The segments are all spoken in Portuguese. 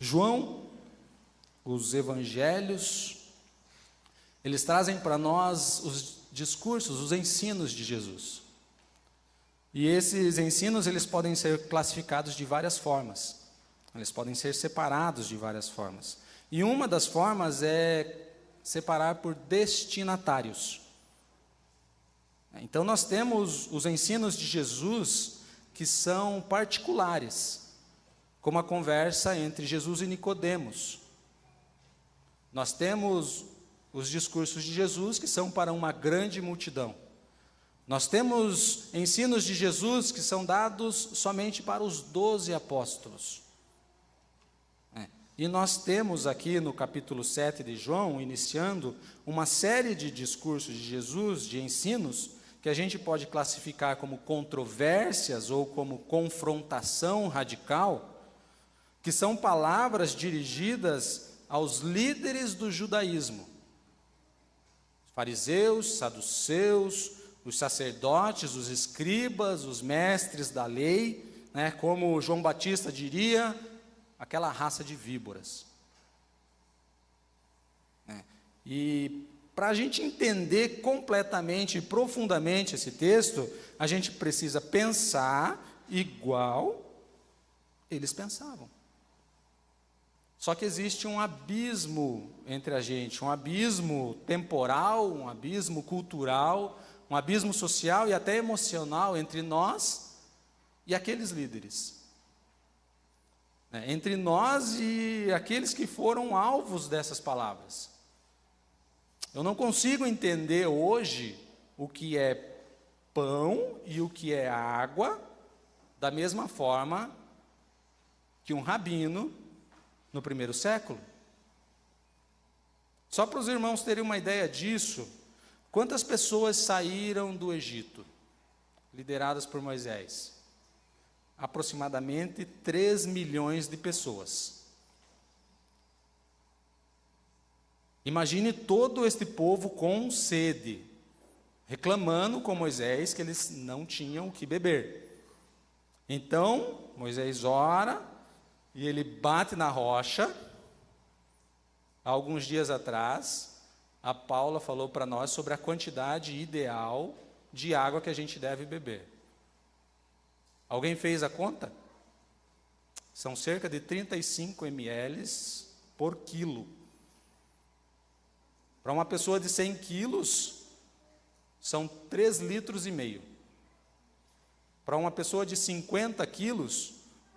João, os evangelhos, eles trazem para nós os discursos, os ensinos de Jesus. E esses ensinos, eles podem ser classificados de várias formas. Eles podem ser separados de várias formas. E uma das formas é separar por destinatários. Então nós temos os ensinos de Jesus que são particulares, como a conversa entre Jesus e Nicodemos. Nós temos os discursos de Jesus que são para uma grande multidão. Nós temos ensinos de Jesus que são dados somente para os 12 apóstolos. E nós temos aqui no capítulo 7 de João, iniciando, uma série de discursos de Jesus, de ensinos, que a gente pode classificar como controvérsias ou como confrontação radical, que são palavras dirigidas aos líderes do judaísmo. Fariseus, saduceus, os sacerdotes, os escribas, os mestres da lei, como João Batista diria, aquela raça de víboras. E para a gente entender completamente e profundamente esse texto, a gente precisa pensar igual eles pensavam. Só que existe um abismo entre a gente, um abismo temporal, um abismo cultural, um abismo social e até emocional entre nós e aqueles líderes. Entre nós e aqueles que foram alvos dessas palavras. Eu não consigo entender hoje o que é pão e o que é água, da mesma forma que um rabino no primeiro século. Só para os irmãos terem uma ideia disso, quantas pessoas saíram do Egito, lideradas por Moisés? Aproximadamente 3 milhões de pessoas. Imagine todo este povo com sede, reclamando com Moisés que eles não tinham o que beber. Então, Moisés ora e ele bate na rocha. Há alguns dias atrás, a Paula falou para nós sobre a quantidade ideal de água que a gente deve beber. Alguém fez a conta? São cerca de 35 ml por quilo. Para uma pessoa de 100 quilos, são 3,5 litros. Para uma pessoa de 50 quilos,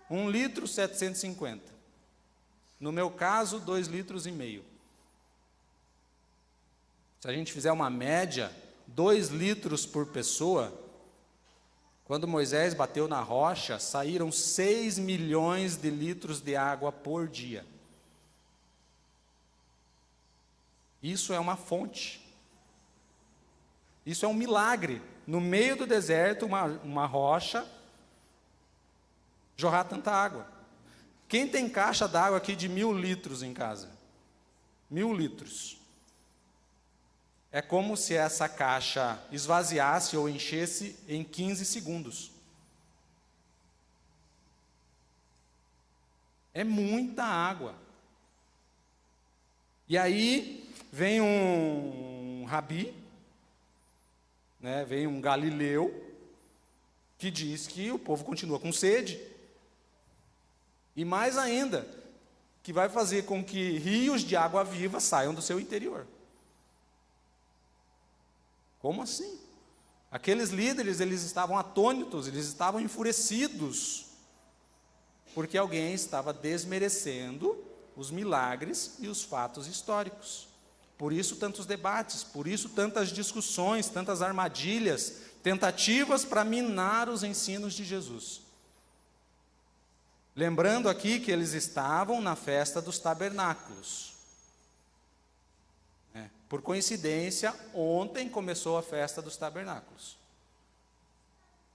1 litro 750. No meu caso, 2,5 litros. Se a gente fizer uma média, 2 litros por pessoa, quando Moisés bateu na rocha, saíram 6 milhões de litros de água por dia. Isso é uma fonte. Isso é um milagre. No meio do deserto, uma rocha, jorrar tanta água. Quem tem caixa d'água aqui de 1.000 litros em casa? 1.000 litros. É como se essa caixa esvaziasse ou enchesse em 15 segundos. É muita água. E aí vem um rabi, vem um galileu, que diz que o povo continua com sede. E mais ainda, que vai fazer com que rios de água viva saiam do seu interior. Como assim? Aqueles líderes, eles estavam atônitos, eles estavam enfurecidos, porque alguém estava desmerecendo os milagres e os fatos históricos. Por isso tantos debates, por isso tantas discussões, tantas armadilhas, tentativas para minar os ensinos de Jesus. Lembrando aqui que eles estavam na festa dos tabernáculos. Por coincidência, ontem começou a festa dos tabernáculos.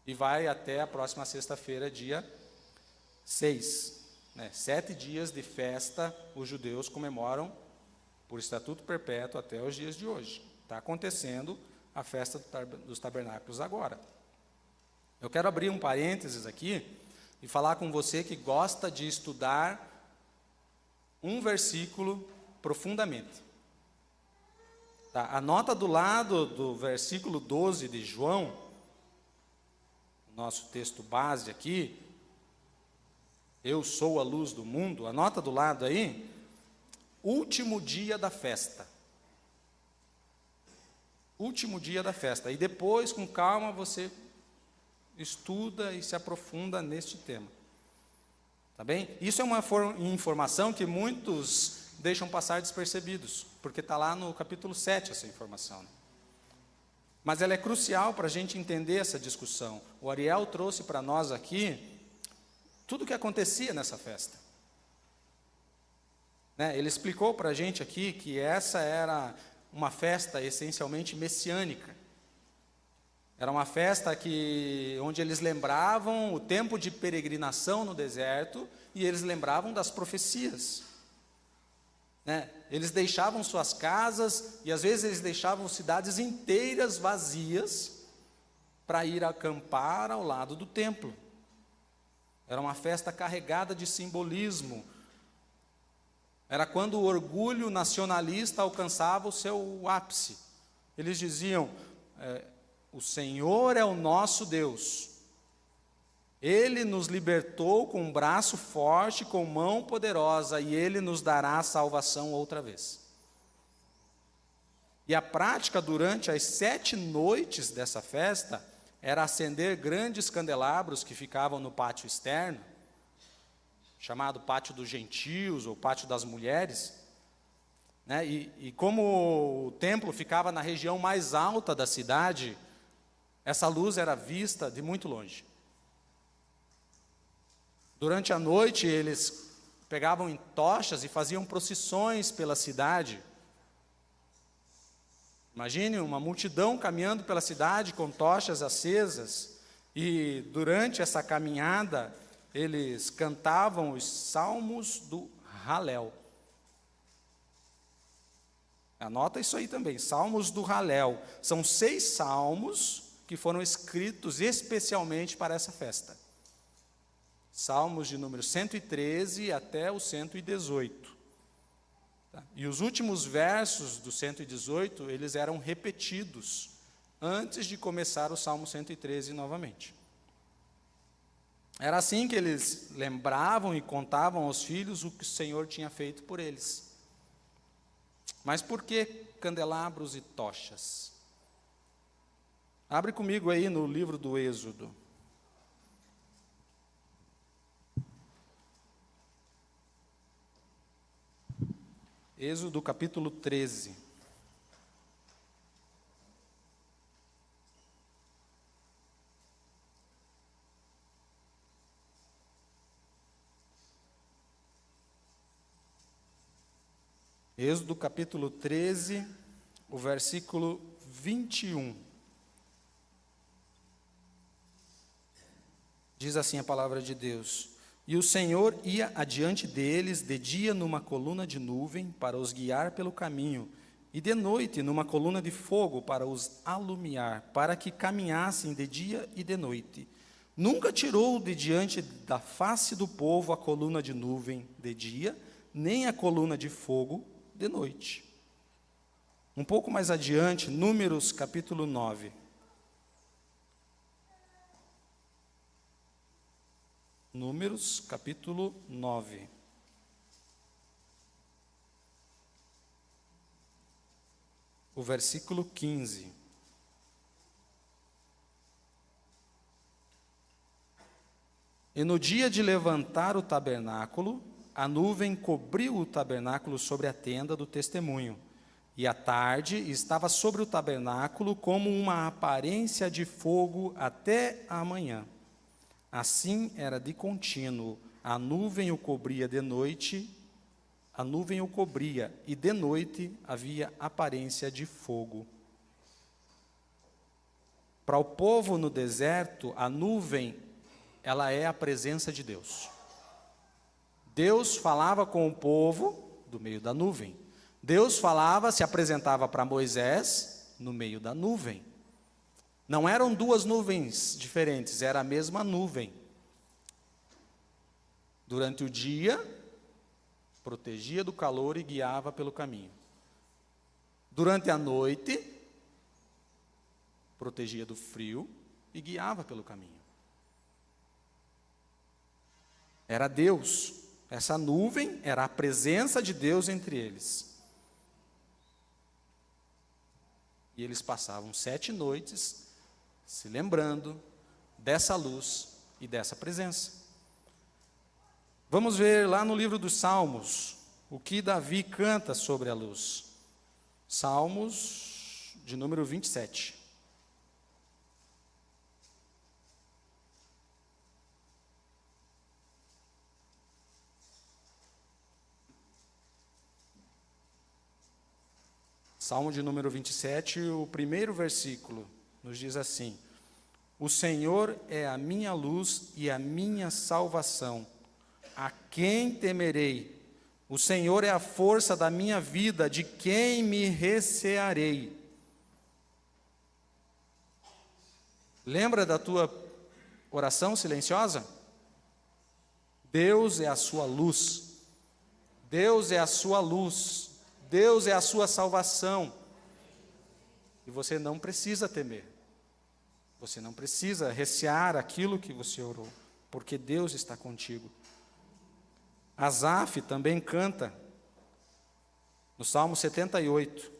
E vai até a próxima sexta-feira, dia 6. 7 dias de festa os judeus comemoram por estatuto perpétuo até os dias de hoje. Está acontecendo a festa dos tabernáculos agora. Eu quero abrir um parênteses aqui e falar com você que gosta de estudar um versículo profundamente. Tá? Anota do lado do versículo 12 de João, nosso texto base aqui, eu sou a luz do mundo, anota do lado aí, último dia da festa. Último dia da festa. E depois, com calma, você estuda e se aprofunda neste tema. Tá bem? Isso é uma informação que muitos deixam passar despercebidos, porque está lá no capítulo 7 essa informação. Né? Mas ela é crucial para a gente entender essa discussão. O Ariel trouxe para nós aqui tudo o que acontecia nessa festa. Né? Ele explicou para a gente aqui que essa era uma festa essencialmente messiânica. Era uma festa onde eles lembravam o tempo de peregrinação no deserto e eles lembravam das profecias. Né? Eles deixavam suas casas e às vezes eles deixavam cidades inteiras vazias para ir acampar ao lado do templo. Era uma festa carregada de simbolismo. Era quando o orgulho nacionalista alcançava o seu ápice. Eles diziam, o Senhor é o nosso Deus. Ele nos libertou com um braço forte, com mão poderosa, e Ele nos dará a salvação outra vez. E a prática durante as 7 noites dessa festa era acender grandes candelabros que ficavam no pátio externo, chamado Pátio dos Gentios ou Pátio das Mulheres, né? E como o templo ficava na região mais alta da cidade, essa luz era vista de muito longe. Durante a noite, eles pegavam em tochas e faziam procissões pela cidade. Imagine uma multidão caminhando pela cidade com tochas acesas, e durante essa caminhada, eles cantavam os salmos do Halel. Anota isso aí também, salmos do Halel. São 6 salmos que foram escritos especialmente para essa festa. Salmos de número 113 até o 118. Tá? E os últimos versos do 118, eles eram repetidos antes de começar o Salmo 113 novamente. Era assim que eles lembravam e contavam aos filhos o que o Senhor tinha feito por eles. Mas por que candelabros e tochas? Abre comigo aí no livro do Êxodo. Êxodo capítulo 13. Êxodo capítulo 13, o versículo 21. Diz assim a palavra de Deus: E o Senhor ia adiante deles de dia numa coluna de nuvem para os guiar pelo caminho, e de noite numa coluna de fogo para os alumiar, para que caminhassem de dia e de noite. Nunca tirou de diante da face do povo a coluna de nuvem de dia, nem a coluna de fogo de noite. Um pouco mais adiante, Números capítulo 9. Números capítulo 9. O versículo 15. E no dia de levantar o tabernáculo, a nuvem cobriu o tabernáculo sobre a tenda do testemunho, e à tarde estava sobre o tabernáculo como uma aparência de fogo até a manhã. Assim era de contínuo, a nuvem o cobria de noite, a nuvem o cobria, e de noite havia aparência de fogo. Para o povo no deserto, a nuvem, ela é a presença de Deus. Deus falava com o povo do meio da nuvem. Deus falava, se apresentava para Moisés no meio da nuvem. Não eram 2 nuvens diferentes, era a mesma nuvem. Durante o dia, protegia do calor e guiava pelo caminho. Durante a noite, protegia do frio e guiava pelo caminho. Era Deus, essa nuvem era a presença de Deus entre eles. E eles passavam 7 noites se lembrando dessa luz e dessa presença. Vamos ver lá no livro dos Salmos, o que Davi canta sobre a luz. Salmos de número 27. Salmo de número 27, o primeiro versículo, nos diz assim: O Senhor é a minha luz e a minha salvação. A quem temerei? O Senhor é a força da minha vida, de quem me recearei? Lembra da tua oração silenciosa? Deus é a sua luz. Deus é a sua luz. Deus é a sua salvação. E você não precisa temer. Você não precisa recear aquilo que você orou, porque Deus está contigo. Asaf também canta no Salmo 78.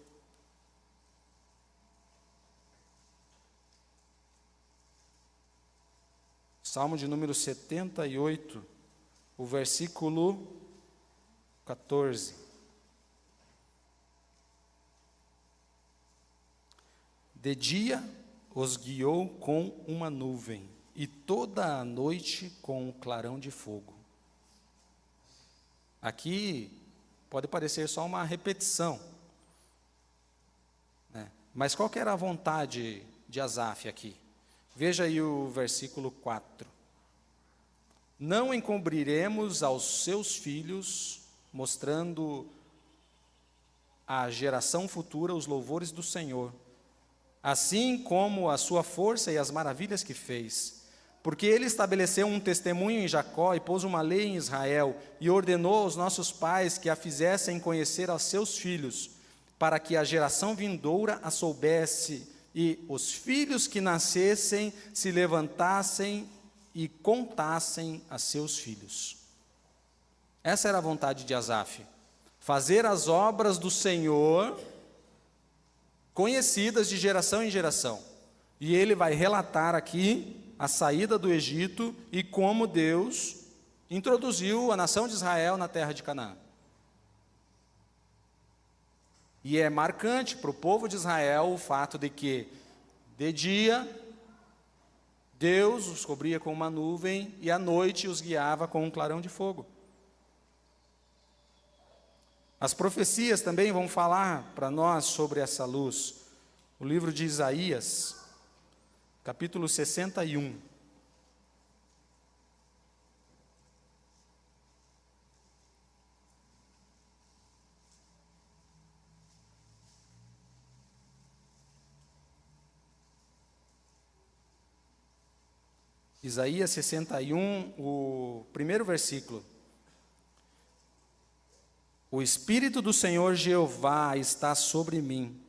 Salmo de número 78, o versículo 14. De dia os guiou com uma nuvem, e toda a noite com um clarão de fogo. Aqui pode parecer só uma repetição, né? Mas qual que era a vontade de Asaf aqui? Veja aí o versículo 4. Não encobriremos aos seus filhos, mostrando à geração futura os louvores do Senhor, assim como a sua força e as maravilhas que fez. Porque ele estabeleceu um testemunho em Jacó e pôs uma lei em Israel, e ordenou aos nossos pais que a fizessem conhecer aos seus filhos, para que a geração vindoura a soubesse, e os filhos que nascessem se levantassem e contassem a seus filhos. Essa era a vontade de Asaf, fazer as obras do Senhor conhecidas de geração em geração. E ele vai relatar aqui a saída do Egito e como Deus introduziu a nação de Israel na terra de Canaã. E é marcante para o povo de Israel o fato de que, de dia, Deus os cobria com uma nuvem e à noite os guiava com um clarão de fogo. As profecias também vão falar para nós sobre essa luz. O livro de Isaías, capítulo 61. Isaías 61, o primeiro versículo. O Espírito do Senhor Jeová está sobre mim,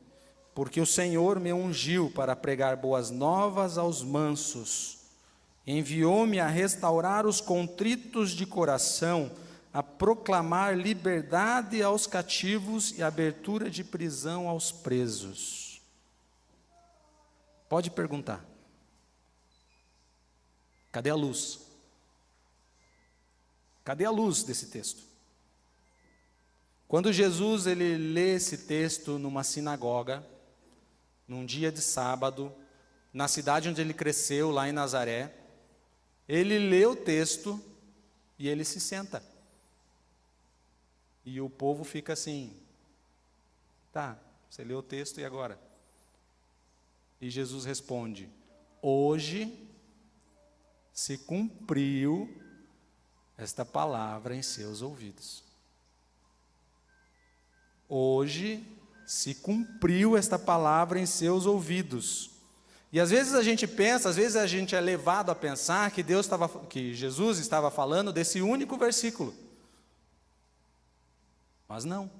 porque o Senhor me ungiu para pregar boas novas aos mansos. Enviou-me a restaurar os contritos de coração, a proclamar liberdade aos cativos e abertura de prisão aos presos. Pode perguntar. Cadê a luz? Cadê a luz desse texto? Quando Jesus ele lê esse texto numa sinagoga, num dia de sábado, na cidade onde ele cresceu, lá em Nazaré, ele lê o texto e ele se senta. E o povo fica assim, tá, você leu o texto e agora? E Jesus responde, hoje se cumpriu esta palavra em seus ouvidos. Hoje se cumpriu esta palavra em seus ouvidos. E às vezes a gente pensa, às vezes a gente é levado a pensar que Jesus estava falando desse único versículo. Mas não.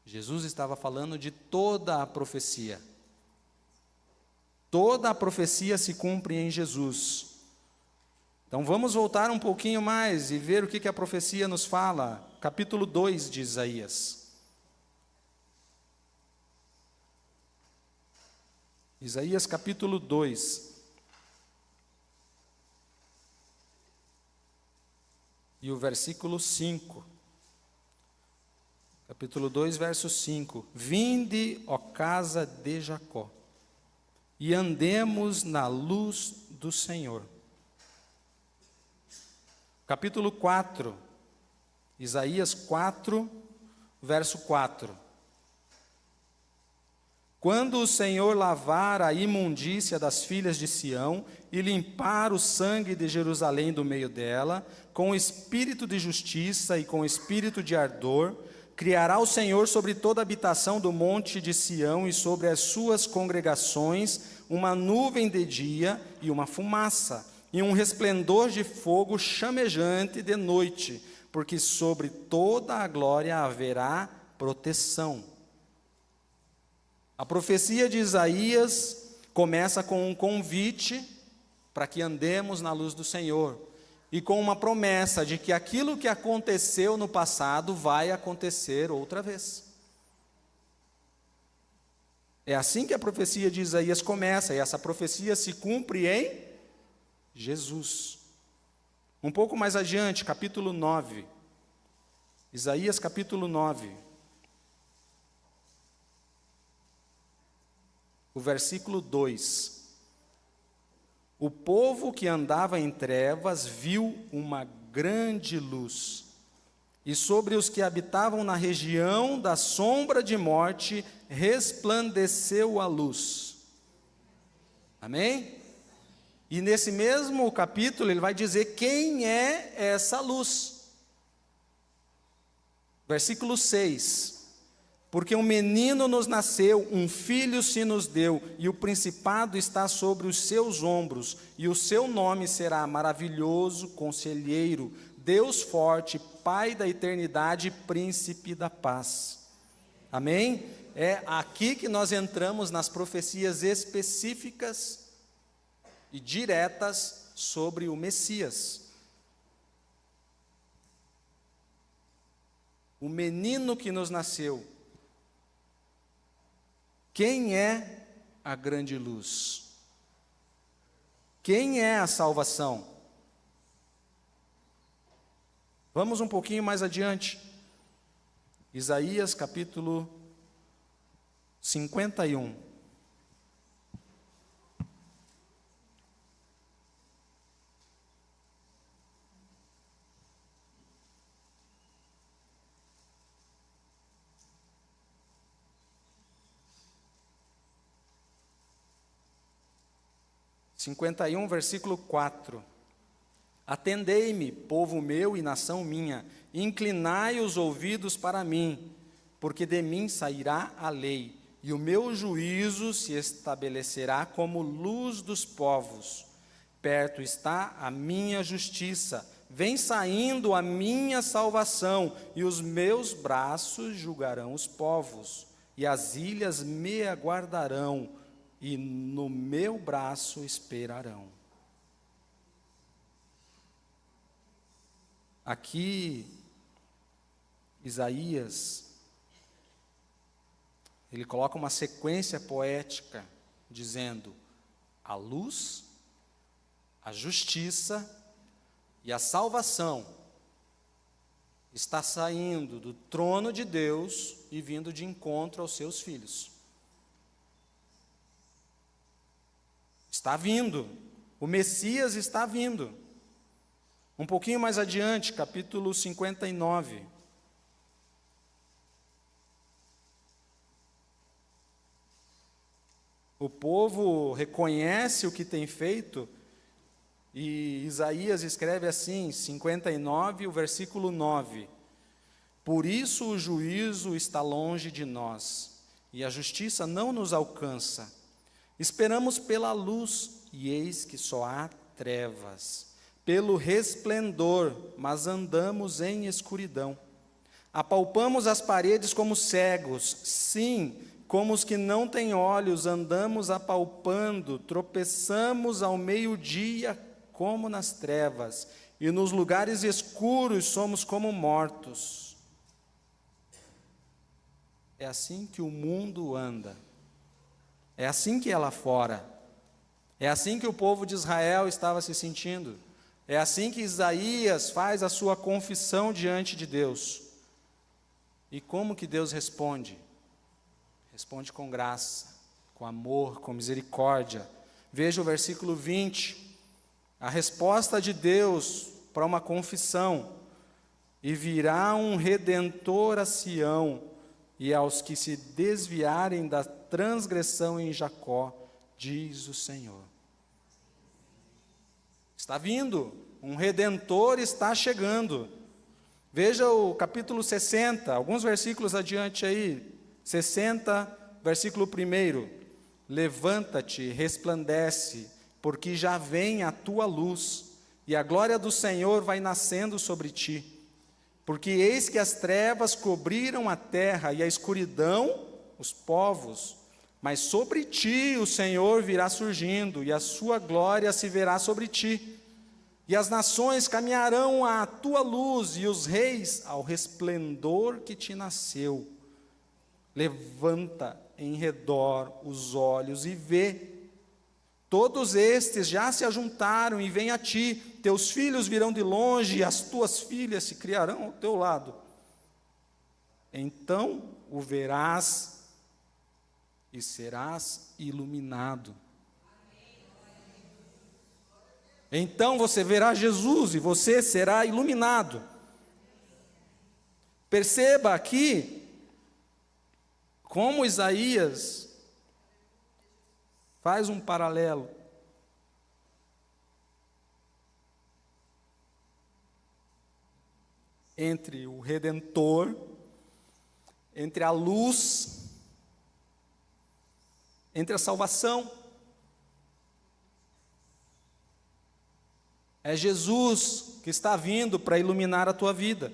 Jesus estava falando de toda a profecia. Toda a profecia se cumpre em Jesus. Então vamos voltar um pouquinho mais e ver o que a profecia nos fala. Capítulo 2 de Isaías. Isaías capítulo 2. E o versículo 5. Capítulo 2, verso 5. Vinde, ó casa de Jacó, e andemos na luz do Senhor. Capítulo 4, Isaías 4, verso 4. Quando o Senhor lavar a imundícia das filhas de Sião e limpar o sangue de Jerusalém do meio dela, com espírito de justiça e com espírito de ardor, criará o Senhor sobre toda a habitação do monte de Sião e sobre as suas congregações uma nuvem de dia e uma fumaça, e um resplendor de fogo chamejante de noite, porque sobre toda a glória haverá proteção. A profecia de Isaías começa com um convite para que andemos na luz do Senhor, e com uma promessa de que aquilo que aconteceu no passado vai acontecer outra vez. É assim que a profecia de Isaías começa, e essa profecia se cumpre em Jesus. Um pouco mais adiante, capítulo 9. Isaías capítulo 9. O versículo 2. O povo que andava em trevas viu uma grande luz, e sobre os que habitavam na região da sombra de morte resplandeceu a luz. Amém? E nesse mesmo capítulo ele vai dizer quem é essa luz. Versículo 6. Porque um menino nos nasceu, um filho se nos deu, e o principado está sobre os seus ombros, e o seu nome será Maravilhoso, Conselheiro, Deus Forte, Pai da Eternidade, Príncipe da Paz. Amém? É aqui que nós entramos nas profecias específicas e diretas sobre o Messias. O menino que nos nasceu. Quem é a grande luz? Quem é a salvação? Vamos um pouquinho mais adiante. Isaías capítulo 51. Versículo 4. Atendei-me, povo meu e nação minha, inclinai os ouvidos para mim, porque de mim sairá a lei, e o meu juízo se estabelecerá como luz dos povos. Perto está a minha justiça, vem saindo a minha salvação, e os meus braços julgarão os povos, e as ilhas me aguardarão, e no meu braço esperarão. Aqui, Isaías, ele coloca uma sequência poética, dizendo: a luz, a justiça e a salvação está saindo do trono de Deus e vindo de encontro aos seus filhos. Está vindo, o Messias está vindo. Um pouquinho mais adiante, capítulo 59. O povo reconhece o que tem feito, e Isaías escreve assim, 59, o versículo 9. Por isso o juízo está longe de nós, e a justiça não nos alcança. Esperamos pela luz, e eis que só há trevas. Pelo resplendor, mas andamos em escuridão. Apalpamos as paredes como cegos, sim, como os que não têm olhos, andamos apalpando, tropeçamos ao meio-dia como nas trevas, e nos lugares escuros somos como mortos. É assim que o mundo anda, é assim que é lá fora, é assim que o povo de Israel estava se sentindo, é assim que Isaías faz a sua confissão diante de Deus. E como que Deus responde? Responde com graça, com amor, com misericórdia. Veja o versículo 20, a resposta de Deus para uma confissão: e virá um Redentor a Sião, e aos que se desviarem da transgressão em Jacó, diz o Senhor. Está vindo, um Redentor está chegando. Veja o capítulo 60, alguns versículos adiante aí, 60, versículo 1. Levanta-te, resplandece, porque já vem a tua luz, e a glória do Senhor vai nascendo sobre ti. Porque eis que as trevas cobriram a terra, e a escuridão os povos, mas sobre ti o Senhor virá surgindo, e a sua glória se verá sobre ti. E as nações caminharão à tua luz, e os reis ao resplendor que te nasceu. Levanta em redor os olhos e vê. Todos estes já se ajuntaram e vêm a ti. Teus filhos virão de longe, e as tuas filhas se criarão ao teu lado. Então o verás e serás iluminado. Então você verá Jesus e você será iluminado. Perceba aqui como Isaías faz um paralelo entre o Redentor, entre a luz, entre a salvação. É Jesus que está vindo para iluminar a tua vida.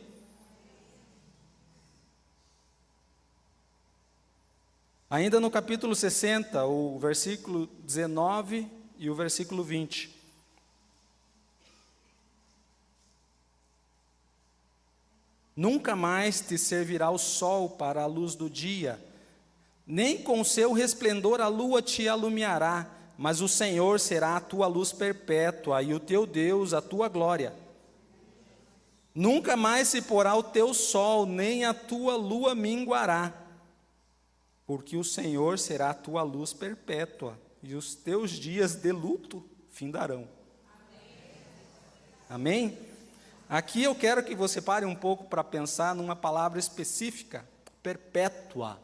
Ainda no capítulo 60, o versículo 19 e o versículo 20. Nunca mais te servirá o sol para a luz do dia, nem com seu resplendor a lua te alumiará, mas o Senhor será a tua luz perpétua, e o teu Deus a tua glória. Nunca mais se porá o teu sol, nem a tua lua minguará, porque o Senhor será a tua luz perpétua, e os teus dias de luto findarão. Amém? Aqui eu quero que você pare um pouco para pensar numa palavra específica: perpétua.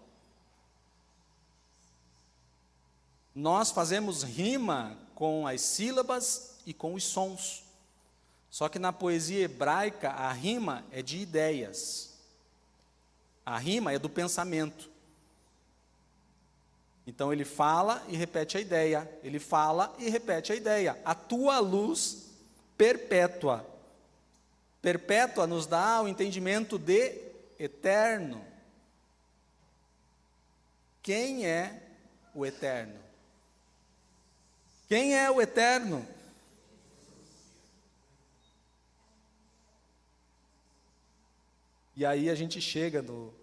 Nós fazemos rima com as sílabas e com os sons. Só que na poesia hebraica, a rima é de ideias. A rima é do pensamento. Então ele fala e repete a ideia. Ele fala e repete a ideia. A tua luz perpétua. Perpétua nos dá o entendimento de eterno. Quem é o eterno? Quem é o eterno? E aí a gente chega no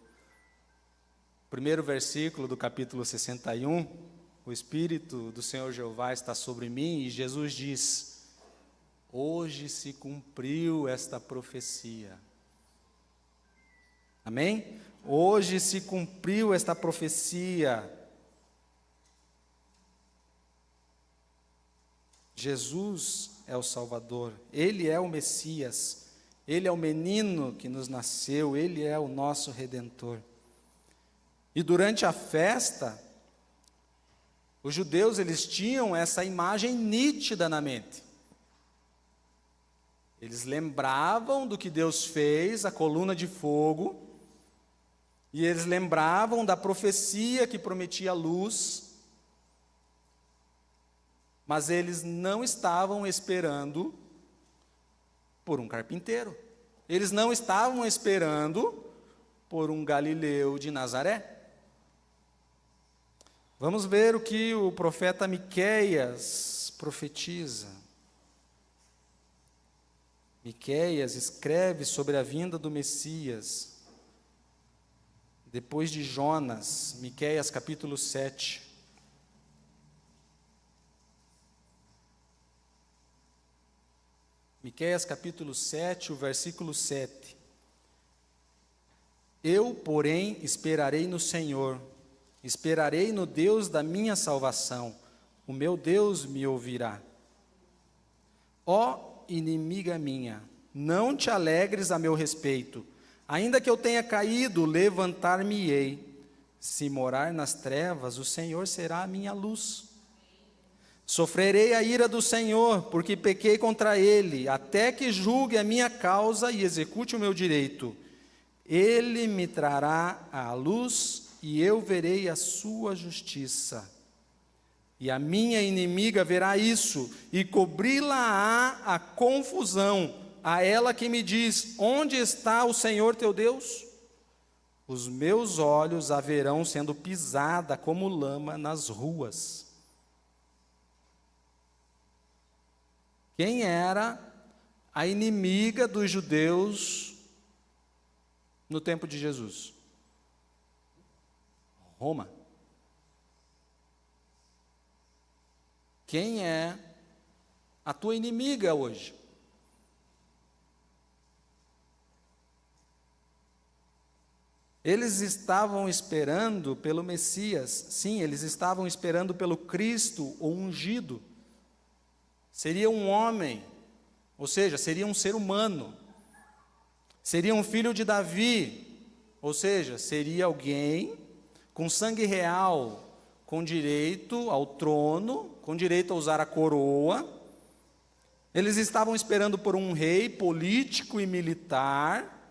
primeiro versículo do capítulo 61, o Espírito do Senhor Jeová está sobre mim, e Jesus diz: hoje se cumpriu esta profecia. Amém? Hoje se cumpriu esta profecia. Jesus é o Salvador, Ele é o Messias, Ele é o menino que nos nasceu, Ele é o nosso Redentor. E durante a festa, os judeus eles tinham essa imagem nítida na mente. Eles lembravam do que Deus fez, a coluna de fogo, e eles lembravam da profecia que prometia luz, mas eles não estavam esperando por um carpinteiro. Eles não estavam esperando por um galileu de Nazaré? Vamos ver o que o profeta Miqueias profetiza. Miqueias escreve sobre a vinda do Messias, depois de Jonas, Miqueias capítulo 7. Miqueias capítulo 7, o versículo 7. Eu, porém, esperarei no Senhor, esperarei no Deus da minha salvação, o meu Deus me ouvirá. Ó inimiga minha, não te alegres a meu respeito, ainda que eu tenha caído, levantar-me-ei. Se morar nas trevas, o Senhor será a minha luz. Sofrerei a ira do Senhor, porque pequei contra Ele, até que julgue a minha causa e execute o meu direito. Ele me trará à luz, e eu verei a sua justiça. E a minha inimiga verá isso, e cobri-la-á a confusão, a ela que me diz: onde está o Senhor teu Deus? Os meus olhos a verão sendo pisada como lama nas ruas. Quem era a inimiga dos judeus no tempo de Jesus? Roma. Quem é a tua inimiga hoje? Eles estavam esperando pelo Messias, sim, eles estavam esperando pelo Cristo, o ungido. Seria um homem, ou seja, seria um ser humano. Seria um filho de Davi, ou seja, seria alguém com sangue real, com direito ao trono, com direito a usar a coroa. Eles estavam esperando por um rei político e militar,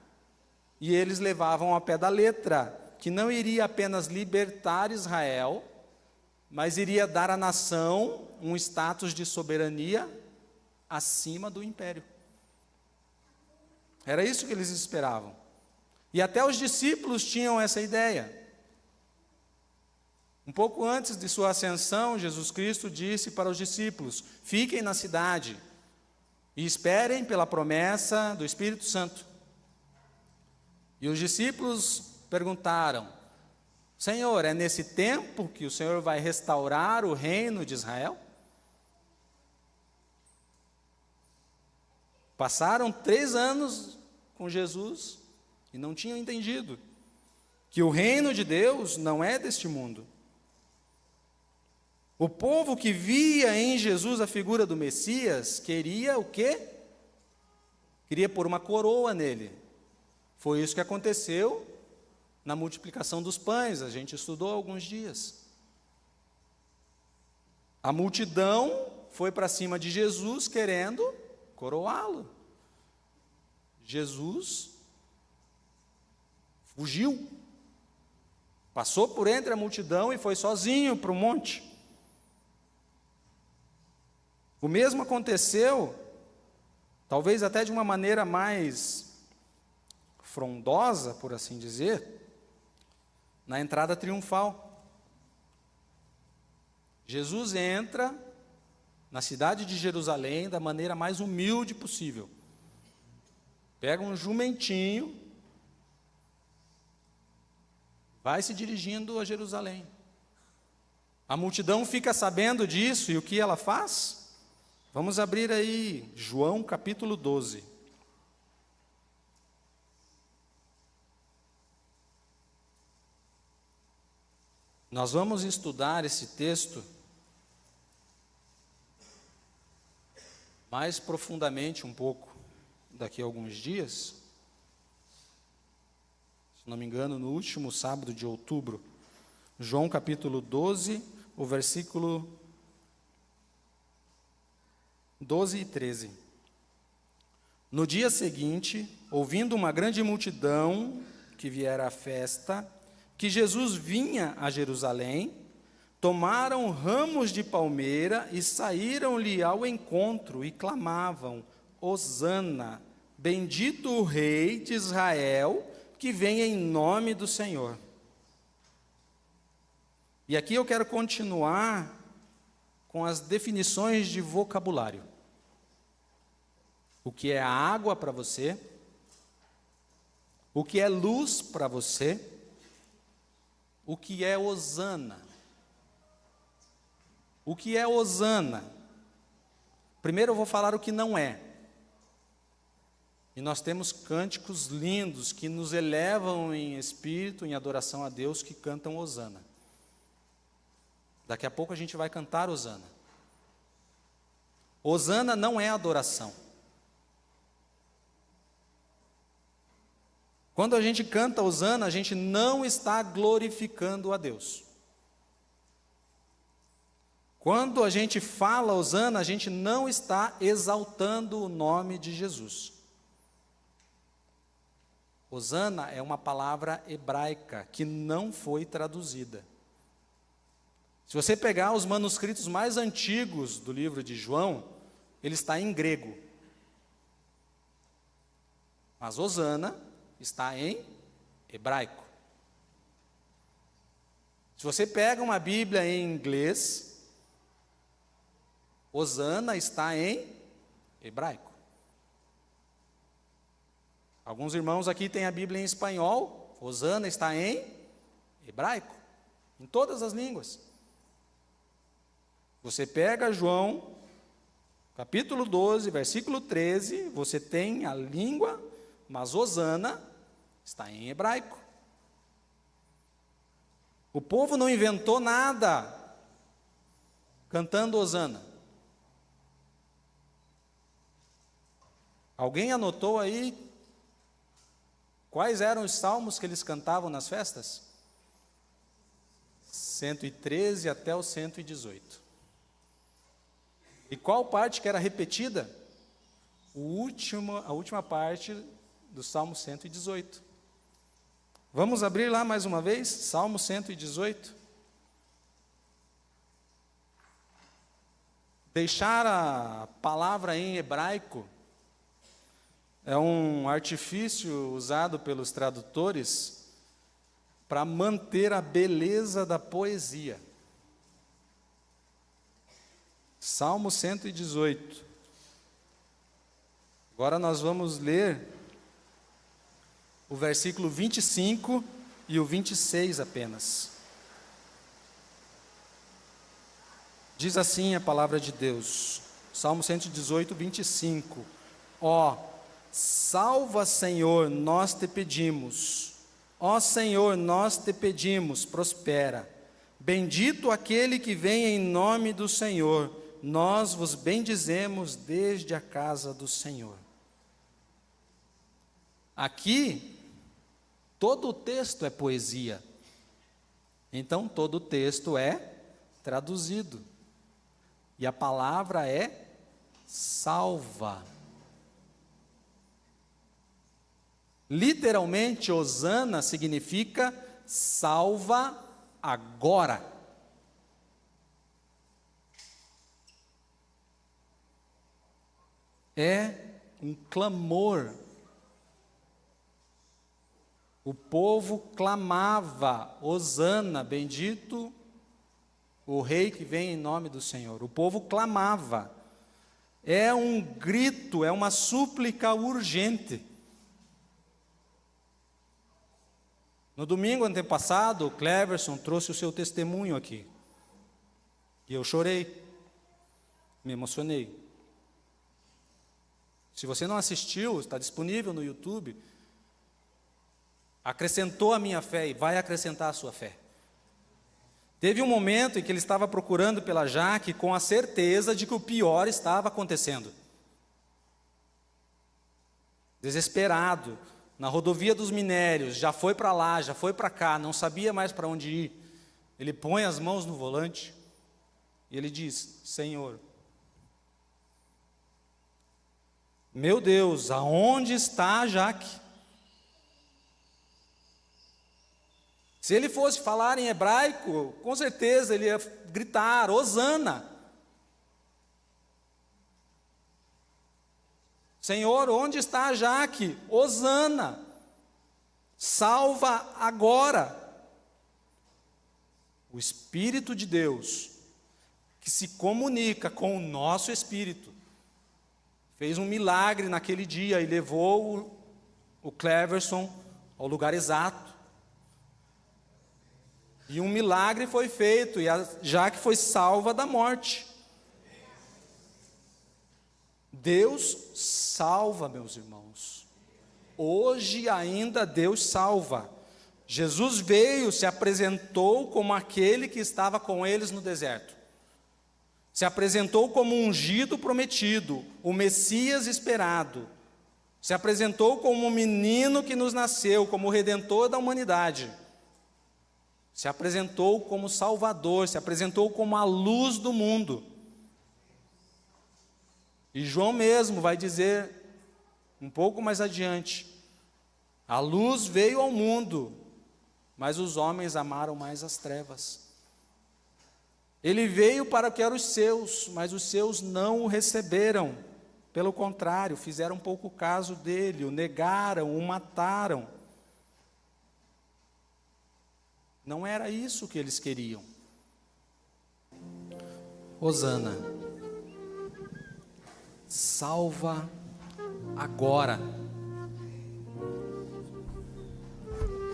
e eles levavam ao pé da letra, que não iria apenas libertar Israel, mas iria dar à nação um status de soberania acima do império. Era isso que eles esperavam. E até os discípulos tinham essa ideia. Um pouco antes de sua ascensão, Jesus Cristo disse para os discípulos: fiquem na cidade e esperem pela promessa do Espírito Santo. E os discípulos perguntaram: Senhor, é nesse tempo que o Senhor vai restaurar o reino de Israel? Passaram 3 anos com Jesus e não tinham entendido que o reino de Deus não é deste mundo. O povo que via em Jesus a figura do Messias queria o quê? Queria pôr uma coroa nele. Foi isso que aconteceu na multiplicação dos pães, a gente estudou há alguns dias. A multidão foi para cima de Jesus querendo coroá-lo. Jesus fugiu, passou por entre a multidão e foi sozinho para o monte. O mesmo aconteceu, talvez até de uma maneira mais frondosa, por assim dizer, na entrada triunfal. Jesus entra na cidade de Jerusalém da maneira mais humilde possível. Pega um jumentinho, vai se dirigindo a Jerusalém. A multidão fica sabendo disso, e o que ela faz? Vamos abrir aí João capítulo 12. Nós vamos estudar esse texto mais profundamente um pouco daqui a alguns dias. Se não me engano, no último sábado de outubro. João capítulo 12, o versículo 12 e 13. No dia seguinte, ouvindo uma grande multidão que viera à festa, que Jesus vinha a Jerusalém, tomaram ramos de palmeira e saíram-lhe ao encontro e clamavam: Hosana, bendito o Rei de Israel, que vem em nome do Senhor. E aqui eu quero continuar com as definições de vocabulário. O que é água para você? O que é luz para você? O que é hosana? O que é hosana? Primeiro eu vou falar o que não é. E nós temos cânticos lindos que nos elevam em espírito, em adoração a Deus, que cantam hosana. Daqui a pouco a gente vai cantar hosana. Hosana não é adoração. Quando a gente canta hosana, a gente não está glorificando a Deus. Quando a gente fala hosana, a gente não está exaltando o nome de Jesus. Hosana é uma palavra hebraica que não foi traduzida. Se você pegar os manuscritos mais antigos do livro de João, ele está em grego. Mas hosana está em hebraico. Se você pega uma Bíblia em inglês, hosana está em hebraico. Alguns irmãos aqui têm a Bíblia em espanhol, hosana está em hebraico, em todas as línguas. Você pega João, capítulo 12, versículo 13, você tem a língua, mas hosana está em hebraico. O povo não inventou nada cantando hosana. Alguém anotou aí quais eram os salmos que eles cantavam nas festas? 113 até o 118. E qual parte que era repetida? A última parte do Salmo 118. Vamos abrir lá mais uma vez, Salmo 118. Deixar a palavra em hebraico é um artifício usado pelos tradutores para manter a beleza da poesia. Salmo 118. Agora nós vamos ler o versículo 25 e o 26 apenas. Diz assim a palavra de Deus, Salmo 118, 25. Ó, salva, Senhor, nós te pedimos. Ó Senhor, nós te pedimos, prospera. Bendito aquele que vem em nome do Senhor. Nós vos bendizemos desde a casa do Senhor. Aqui, todo o texto é poesia. Então, todo o texto é traduzido. E a palavra é salva. Literalmente, hosana significa salva agora. É um clamor. O povo clamava, hosana, bendito o rei que vem em nome do Senhor. O povo clamava. É um grito, é uma súplica urgente. No domingo antepassado, o Cleverson trouxe o seu testemunho aqui. E eu chorei, me emocionei. Se você não assistiu, está disponível no YouTube. Acrescentou a minha fé e vai acrescentar a sua fé. Teve um momento em que ele estava procurando pela Jaque com a certeza de que o pior estava acontecendo. Desesperado, na rodovia dos minérios, já foi para lá, já foi para cá, não sabia mais para onde ir. Ele põe as mãos no volante e ele diz: Senhor, meu Deus, aonde está a Jaque? Se ele fosse falar em hebraico, com certeza ele ia gritar, hosana. Senhor, onde está a Jaque? Hosana. salva agora. O Espírito de Deus, que se comunica com o nosso espírito, fez um milagre naquele dia e levou o Cleverson ao lugar exato. E um milagre foi feito, e Jaque foi salva da morte. Deus salva, meus irmãos. Hoje ainda Deus salva. Jesus veio, se apresentou como aquele que estava com eles no deserto. Se apresentou como um ungido prometido, o Messias esperado. Se apresentou como um menino que nos nasceu, como o Redentor da humanidade. Se apresentou como Salvador, se apresentou como a luz do mundo. E João mesmo vai dizer, um pouco mais adiante, a luz veio ao mundo, mas os homens amaram mais as trevas. Ele veio para o que eram os seus, mas os seus não o receberam. Pelo contrário, fizeram pouco caso dele, o negaram, o mataram. Não era isso que eles queriam. Hosana, salva agora.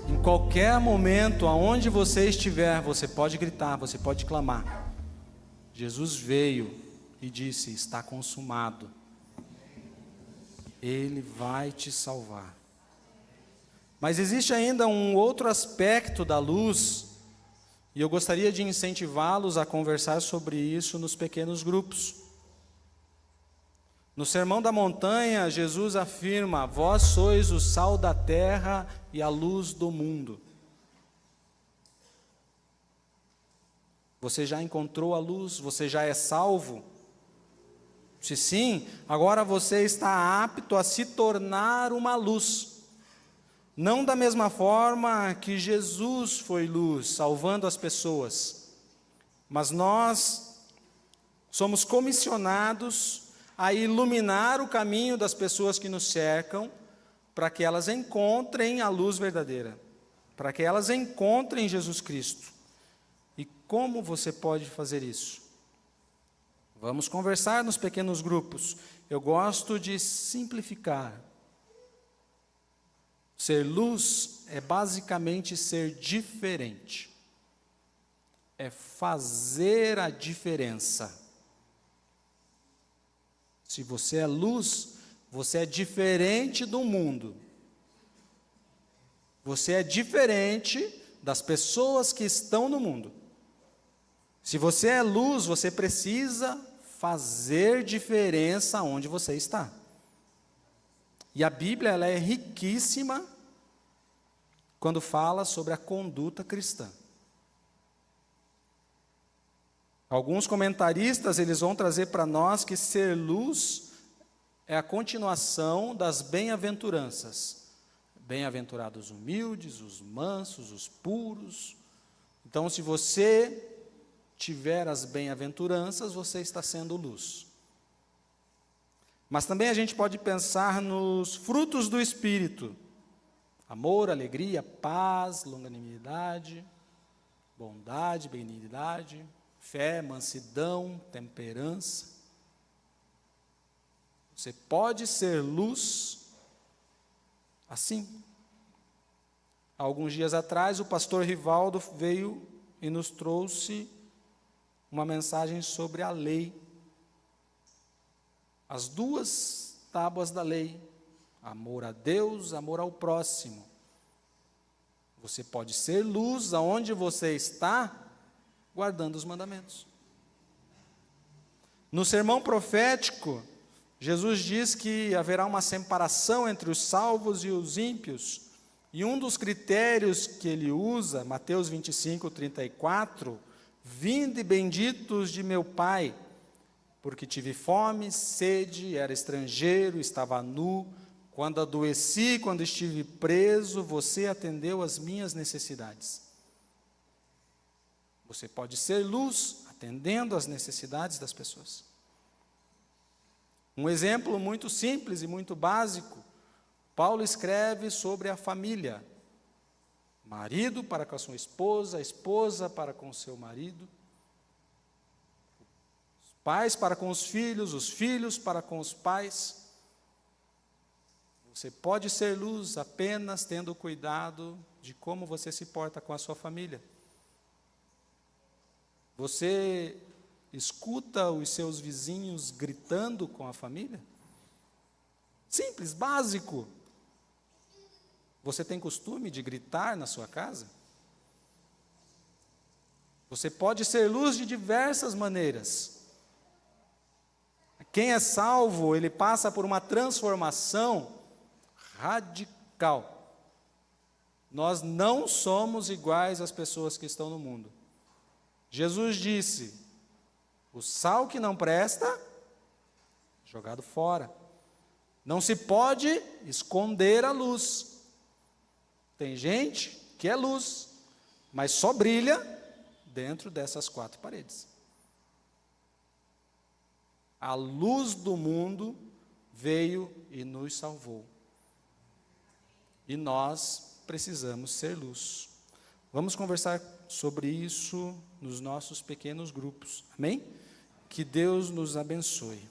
Em qualquer momento, aonde você estiver, você pode gritar, você pode clamar. Jesus veio e disse: está consumado. Ele vai te salvar. Mas existe ainda um outro aspecto da luz, e eu gostaria de incentivá-los a conversar sobre isso nos pequenos grupos. No Sermão da Montanha, Jesus afirma: vós sois o sal da terra e a luz do mundo. Você já encontrou a luz? Você já é salvo? Se sim, agora você está apto a se tornar uma luz. Não da mesma forma que Jesus foi luz, salvando as pessoas, mas nós somos comissionados a iluminar o caminho das pessoas que nos cercam, para que elas encontrem a luz verdadeira, para que elas encontrem Jesus Cristo. E como você pode fazer isso? Vamos conversar nos pequenos grupos. Eu gosto de simplificar. Ser luz é basicamente ser diferente. É fazer a diferença. Se você é luz, você é diferente do mundo. Você é diferente das pessoas que estão no mundo. Se você é luz, você precisa fazer diferença onde você está. E a Bíblia, ela é riquíssima quando fala sobre a conduta cristã. Alguns comentaristas, eles vão trazer para nós que ser luz é a continuação das bem-aventuranças. Bem-aventurados os humildes, os mansos, os puros. Então, se você tiver as bem-aventuranças, você está sendo luz. Mas também a gente pode pensar nos frutos do Espírito: amor, alegria, paz, longanimidade, bondade, benignidade, fé, mansidão, temperança. Você pode ser luz assim. Há alguns dias atrás, o pastor Rivaldo veio e nos trouxe uma mensagem sobre a lei. As duas tábuas da lei: amor a Deus, amor ao próximo. Você pode ser luz aonde você está, guardando os mandamentos. No sermão profético, Jesus diz que haverá uma separação entre os salvos e os ímpios, e um dos critérios que ele usa, Mateus 25, 34, vinde benditos de meu Pai, porque tive fome, sede, era estrangeiro, estava nu, quando adoeci, quando estive preso, você atendeu às minhas necessidades. Você pode ser luz, atendendo às necessidades das pessoas. Um exemplo muito simples e muito básico, Paulo escreve sobre a família. Marido para com a sua esposa, a esposa para com o seu marido, os pais para com os filhos para com os pais. Você pode ser luz apenas tendo cuidado de como você se porta com a sua família. Você escuta os seus vizinhos gritando com a família? Simples, básico. Você tem costume de gritar na sua casa? Você pode ser luz de diversas maneiras. Quem é salvo, ele passa por uma transformação radical. Nós não somos iguais às pessoas que estão no mundo. Jesus disse: o sal que não presta, jogado fora. Não se pode esconder a luz. Tem gente que é luz, mas só brilha dentro dessas 4 paredes. A luz do mundo veio e nos salvou. E nós precisamos ser luz. Vamos conversar sobre isso nos nossos pequenos grupos. Amém? Que Deus nos abençoe.